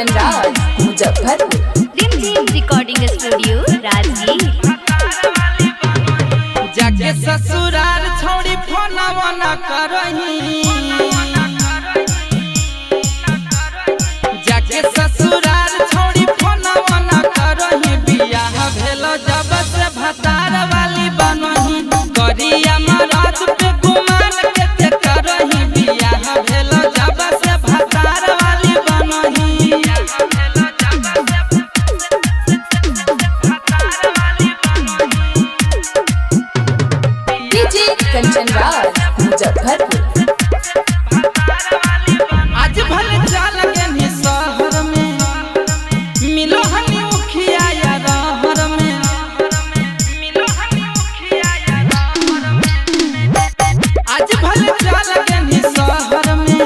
कंचन राज मुजफ्फरपुर। रिमझिम recording studio Rajgir. जाके ससुराल छोड़ी फोनवा न करही, जाके ससुराल छोड़ी फोनवा न करही। बियाह भेलो जब से भतार वाली बनही, करिया मरद पे गुमान के करही। बियाह भेलो जब से भतार वाली बनही। डीजे कंचन राज मुजफ्फरपुर। आज भले चल गए शहर में, मिलो हनी मुखिया या रहर में, मिलो हनी मुखिया या रहर में। आज भले चल गए शहर में,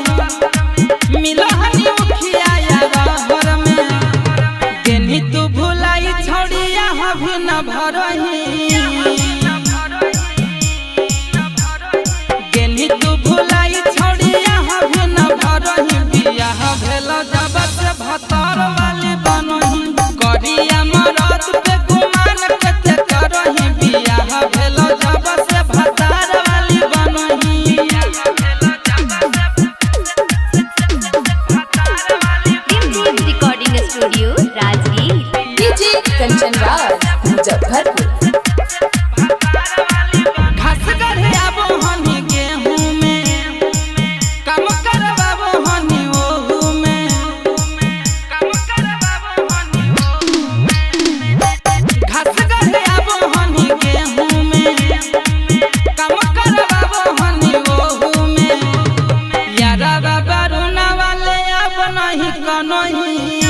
मिलो हनी मुखिया या रहर में। केनी तू भुलाई छोड़िया भी न भरही, केनी तू भुलाई छोड़िया भी न भरही। बियाह भेलो जब से भतार वाली बनही, करिया मरद पे गुमान के करही। बियाह भेलो जब से भतार वाली बनही। Rimjhim recording studio Rajgir. DJ Kanchan Raj Muzaffarpur. घास गढ़ियाबो हनी गेहूं में, काम करवाबो हनी ओहू में, काम करवाबो हनी ओहू में। घास गढ़ियाबो हनी गेहूं में, काम करवाबो हनी ओहू में। यारा बाबा रोना वाले अब नहीं कनही,